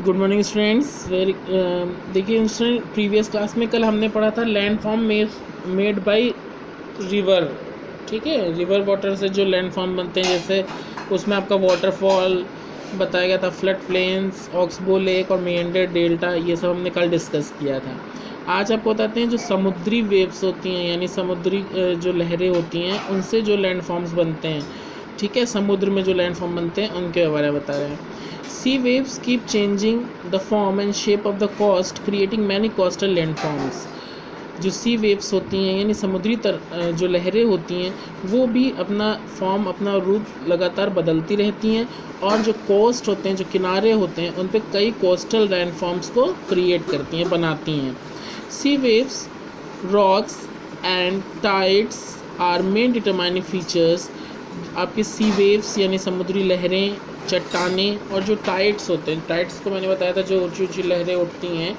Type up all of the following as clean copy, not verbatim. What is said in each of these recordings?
Good morning students. देखिए student, previous class में कल हमने पढ़ा था land form made by river. ठीक है, रिवर वाटर से जो लैंड फॉर्म बनते हैं, जैसे उसमें आपका वाटरफॉल बताया गया था, फ्लड प्लेन्स, ऑक्सबो लेक और मेंडर डेल्टा, ये सब हमने कल डिस्कस किया था। आज आपको बताते हैं जो समुद्री वेव्स होती हैं, यानी समुद्री जो लहरें होती हैं, उनसे जो लैंड फॉर्म्स बनते हैं। ठीक है, समुद्र में जो लैंड फॉर्म बनते हैं उनके बारे में बता रहे हैं। Sea waves keep changing the form and shape of the coast, creating many coastal land forms. जो सी वेव्स होती हैं यानी समुद्री जो लहरें होती हैं, वो भी अपना फॉर्म, अपना रूप लगातार बदलती रहती हैं, और जो कोस्ट होते हैं, जो किनारे होते हैं, उन पे कई कोस्टल लैंड फॉर्म्स को क्रिएट करती हैं, बनाती हैं। Sea waves, rocks and tides are main determining features. आपके सी वेव्स यानी समुद्री लहरें, चट्टानें, और जो टाइड्स होते हैं, टाइड्स को मैंने बताया था, जो ऊंची ऊंची लहरें उठती हैं,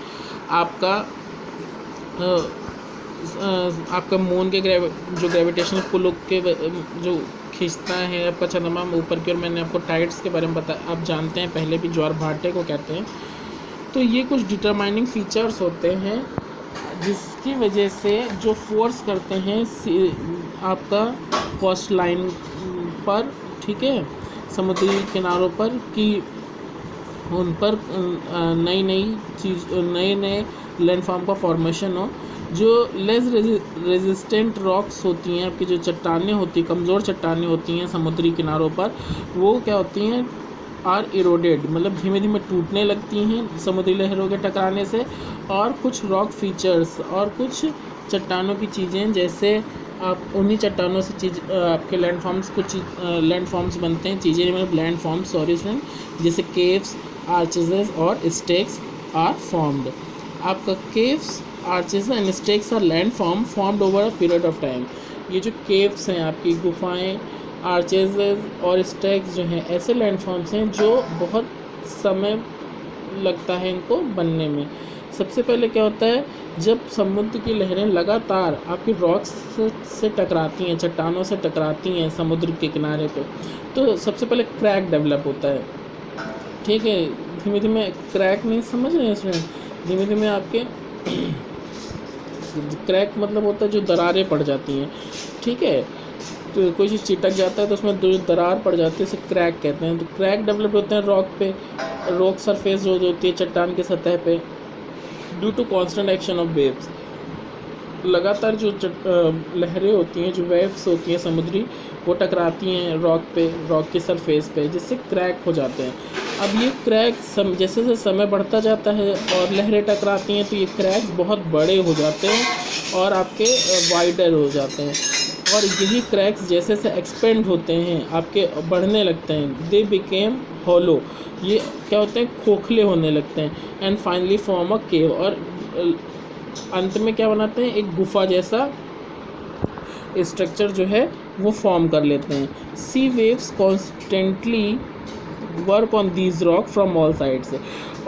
आपका मून के जो ग्रेविटेशनल पुल के जो खींचता है आपका चंद्रमा ऊपर की ओर। मैंने आपको टाइड्स के बारे में बताया, आप जानते हैं पहले भी, ज्वार भाटे को कहते हैं। तो ये कुछ डिटरमाइनिंग फीचर्स होते हैं जिसकी वजह से जो फोर्स करते हैं आपका कोस्ट लाइन पर, ठीक है, समुद्री किनारों पर, कि उन पर नई नई चीज़, नए लैंडफॉर्म का फॉर्मेशन हो। जो लेस रेजिस्टेंट रॉक्स होती हैं, आपकी जो चट्टानें होती हैं, कमज़ोर चट्टानें होती हैं समुद्री किनारों पर, वो क्या होती हैं, आर इरोडेड, मतलब धीमे धीमे टूटने लगती हैं समुद्री लहरों के टकराने से। और कुछ रॉक फीचर्स और कुछ चट्टानों की चीज़ें, जैसे आप उन्हीं चट्टानों से आपके लैंडफॉर्म्स, कुछ लैंडफॉर्म्स बनते हैं, चीज़ें मतलब लैंडफॉर्म्स, सॉरी स्टूडेंट, जैसे केव्स, आर्चेज और स्टेक्स आर फॉर्म्ड। आपका caves, arches and stacks are landform formed over a period of time. ये जो केव्स हैं, आपकी गुफाएं, आर्चेज और स्टेक्स जो हैं, ऐसे लैंडफॉर्म्स हैं जो बहुत समय लगता है इनको बनने में। सबसे पहले क्या होता है, जब समुद्र की लहरें लगातार आपकी रॉक्स से टकराती हैं, चट्टानों से टकराती हैं समुद्र के किनारे पे, तो सबसे पहले क्रैक डेवलप होता है। ठीक है, धीमे धीमे क्रैक, नहीं समझ रहे हैं इसमें, धीमे धीमे आपके क्रैक मतलब होता है जो दरारें पड़ जाती हैं। ठीक है, तो कोई चीज़ चिटक जाता है तो उसमें जो दरार पड़ जाती है उसे क्रैक कहते हैं। तो क्रैक डेवलप होते हैं रॉक पे, रॉक सरफेस जो होती है चट्टान की सतह पे, due to constant action of waves. लगातार जो लहरें होती हैं, जो वेव्स होती हैं समुद्री, वो टकराती हैं रॉक पे, रॉक की सरफेस पे, जिससे क्रैक हो जाते हैं। अब ये क्रैक जैसे जैसे समय बढ़ता जाता है और लहरें टकराती हैं, तो ये क्रैक बहुत बड़े हो जाते हैं और आपके वाइडर हो जाते हैं। और यही क्रैक्स जैसे जैसे एक्सपेंड होते हैं, आपके बढ़ने लगते हैं, दे बिकेम हॉलो, ये क्या होते हैं, खोखले होने लगते हैं, एंड फाइनली फॉर्म अ केव, और अंत में क्या बनाते हैं, एक गुफा जैसा स्ट्रक्चर जो है वो फॉर्म कर लेते हैं। Sea waves constantly work on these rock from all sides.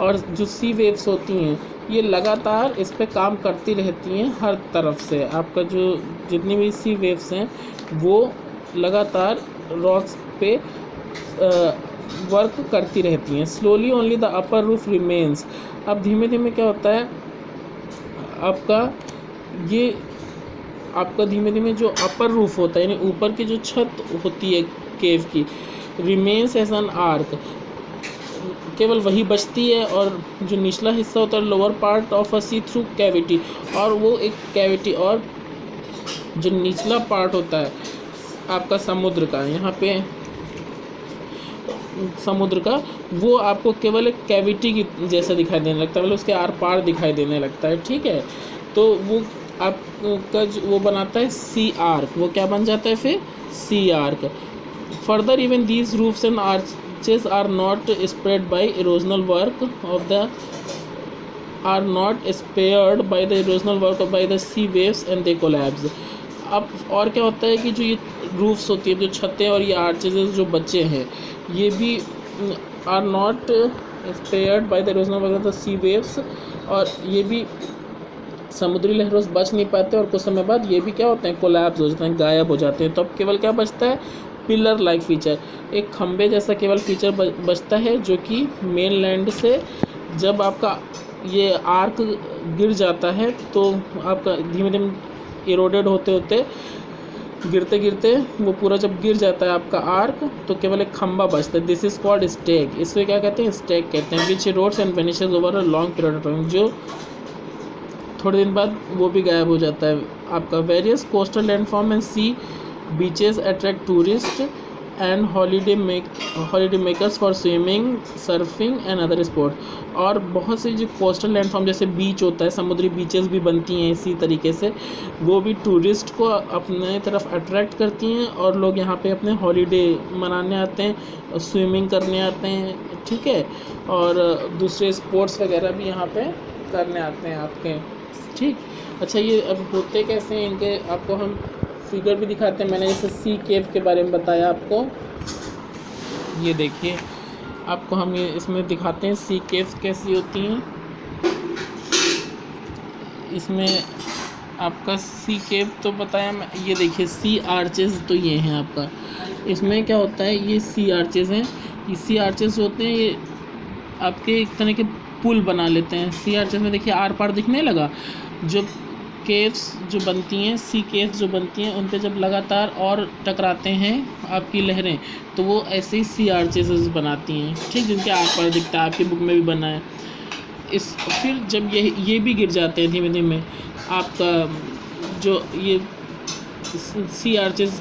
और जो सी वेव्स होती हैं, ये लगातार इस पे काम करती रहती हैं हर तरफ से। आपका जो जितनी भी सी वेव्स हैं वो लगातार रॉक्स पे वर्क करती रहती हैं। Slowly only the upper roof remains. अब धीमे धीमे क्या होता है, आपका धीमे धीमे जो अपर रूफ होता है, यानी ऊपर की जो छत होती है केव की, रिमेन्स एज एन आर्क, केवल वही बचती है, और जो निचला हिस्सा होता है, lower part of a sea through cavity, और वो एक कैविटी, और जो निचला पार्ट होता है आपका समुद्र का, यहाँ पे समुद्र का, वो आपको केवल एक कैविटी की जैसा दिखाई देने लगता है, मतलब उसके आर पार दिखाई देने लगता है। ठीक है, तो वो आपका वो बनाता है सी आर्क, वो क्या बन जाता है फिर, sea arch. Further even these roofs and arches are not spread by erosional work of the are not spared by the erosional work by the sea waves and they collapse। अब और क्या होता है कि जो ये रूफ्स होती है, जो छतें और ये आर्चेज जो बचे हैं, ये भी are not spared by the erosional work of the sea waves, और ये भी समुद्री लहरों से बच नहीं पाते, और कुछ समय बाद ये भी क्या होते हैं, कोलैप्स हो जाते हैं, गायब हो जाते हैं। तो अब केवल क्या बचता है, पिलर लाइक फीचर, एक खंबे जैसा केवल फीचर बचता है, जो कि मेन लैंड से जब आपका ये आर्क गिर जाता है तो आपका धीमे धीमे इरोडेड होते होते गिरते गिरते वो पूरा जब गिर जाता है आपका आर्क, तो केवल एक खंबा बचता है। This is called stack. इससे क्या कहते हैं? स्टेक कहते हैं। Which erodes and vanishes over a long period of time, जो थोड़े दिन बाद वो भी गायब हो जाता है आपका। Various coastal landform and sea beaches attract tourist and holiday makers for swimming, surfing and other sport. और बहुत से जो कोस्टल लैंडफॉर्म जैसे बीच होता है, समुद्री बीचेस भी बनती हैं इसी तरीके से, वो भी टूरिस्ट को अपने तरफ अट्रैक्ट करती हैं और लोग यहाँ पे अपने हॉलीडे मनाने आते हैं, स्विमिंग करने आते हैं, ठीक है, और दूसरे स्पोर्ट्स वगैरह भी यहाँ पे करने आते हैं आपके, ठीक। अच्छा, ये अब होते कैसे हैं इनके आपको हम फिगर भी दिखाते हैं। मैंने जैसे सी केव के बारे में बताया आपको, ये देखिए आपको हम ये इसमें दिखाते हैं सी केव कैसी होती हैं। इसमें आपका सी केव तो बताया मैं, ये देखिए सी आर्चेस तो ये हैं आपका। इसमें क्या होता है, ये सी आर्चेस हैं। ये सी आर्चेस होते हैं, ये आपके एक तरह के पुल बना लेते हैं। सी आर्चेस में देखिए आर पार दिखने लगा। जो केव्स जो बनती हैं, सी केव्स जो बनती हैं, उन पे जब लगातार और टकराते हैं आपकी लहरें, तो वो ऐसे ही सी आर्चेस बनाती हैं, ठीक, जिनके आर पार दिखता है। आपकी बुक में भी बना है। फिर जब ये भी गिर जाते हैं धीमे धीमे, आपका जो ये सी आर्चेस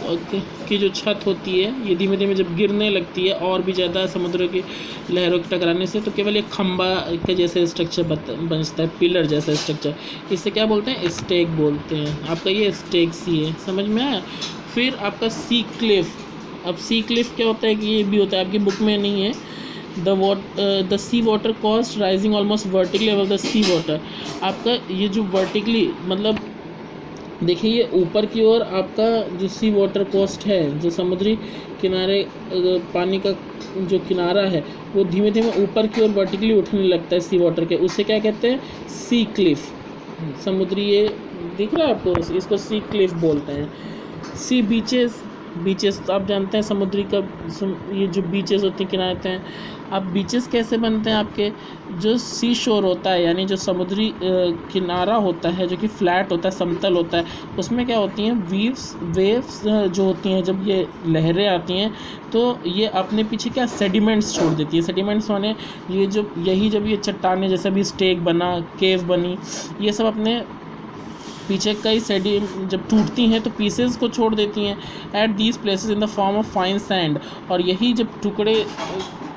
की जो छत होती है, ये धीमे धीमे जब गिरने लगती है और भी ज़्यादा समुद्र की लहरों के टकराने से, तो केवल एक खंबा के जैसे स्ट्रक्चर बनता है, पिलर जैसा स्ट्रक्चर। इसे क्या बोलते हैं? स्टेक बोलते हैं। आपका ये स्टेक सी है, समझ में आया। फिर आपका सी क्लिफ। अब सी क्लिफ क्या होता है कि ये भी होता है, आपकी बुक में नहीं है। The sea water coast rising almost vertically above the sea water. आपका ये जो वर्टिकली मतलब देखिए, ये ऊपर की ओर आपका जो सी वाटर कोस्ट है, जो समुद्री किनारे पानी का जो किनारा है, वो धीमे धीमे ऊपर की ओर वर्टिकली उठने लगता है सी वाटर के। उसे क्या कहते हैं? सी क्लिफ। समुद्री, ये दिख रहा है आपको, इसको सी क्लिफ बोलते हैं। Sea beaches. बीचेस तो आप जानते हैं समुद्री का, ये जो बीचेस होते हैं किनारे हैं। अब बीचेस कैसे बनते हैं? आपके जो सी शोर होता है, यानी जो समुद्री किनारा होता है, जो कि फ्लैट होता है, समतल होता है, उसमें क्या होती हैं? वेव्स जो होती हैं, जब ये लहरें आती हैं तो ये अपने पीछे क्या सेडिमेंट्स छोड़ देती है। सेडिमेंट्स माने ये जो जब ये चट्टानें, जैसे भी स्टेक बना, केव बनी, ये सब अपने पीछे कई जब टूटती हैं तो पीसेस को छोड़ देती हैं at these places in the form of fine sand. और यही जब टुकड़े,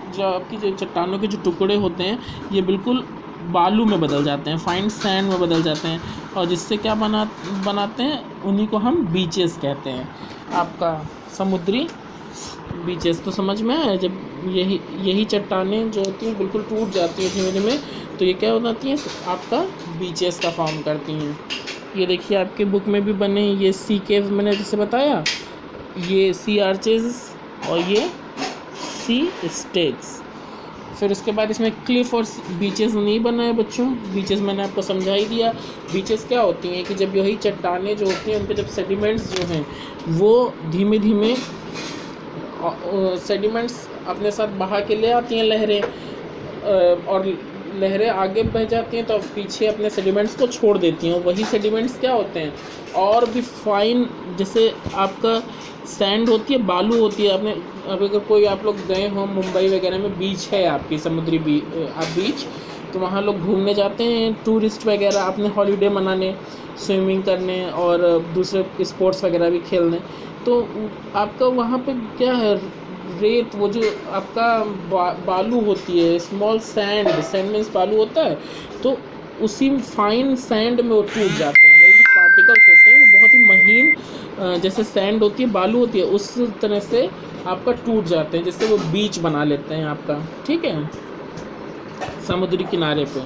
जो आपकी जो चट्टानों के जो टुकड़े होते हैं, ये बिल्कुल बालू में बदल जाते हैं, फाइन सैंड में बदल जाते हैं, और जिससे क्या बनाते हैं, उन्हीं को हम बीचेस कहते हैं। आपका समुद्री बीचेस तो समझ में आया। जब यही चट्टानें जो होती हैं बिल्कुल टूट जाती हैं धीमे धीमे, तो ये क्या हो जाती हैं? आपका बीचेस का फॉर्म करती हैं। ये देखिए आपके बुक में भी बने, ये सी केव मैंने जैसे बताया, ये सी आर्चेस और ये सी स्टेक्स। फिर उसके बाद इसमें क्लिफ और बीचेस नहीं बना है बच्चों। बीचेस मैंने आपको समझा ही दिया। बीचेस क्या होती हैं कि जब यही चट्टानें जो होती हैं, उन पे जब सेडिमेंट्स जो हैं वो धीमे धीमे सेडिमेंट्स अपने साथ बहा के ले आती हैं लहरें, और लहरें आगे बह जाती हैं तो पीछे अपने सेडिमेंट्स को छोड़ देती हैं। वही सेडिमेंट्स क्या होते हैं? और भी फाइन, जैसे आपका सैंड होती है, बालू होती है। अब अगर कोई आप लोग गए हो मुंबई वगैरह में, बीच है आपकी समुद्री बीच, तो वहाँ लोग घूमने जाते हैं टूरिस्ट वगैरह अपने हॉलीडे मनाने, स्विमिंग करने और दूसरे स्पोर्ट्स वगैरह भी खेलने। तो आपका वहाँ पे क्या है, रेत, वो जो आपका बालू होती है, स्मॉल सैंड मीन्स बालू होता है, तो उसी फाइन सैंड में वो टूट जाते हैं। वही जो पार्टिकल्स होते हैं बहुत ही महीन, जैसे सैंड होती है, बालू होती है, उस तरह से आपका टूट जाते हैं, जिससे वो बीच बना लेते हैं आपका, ठीक है, समुद्री किनारे पे।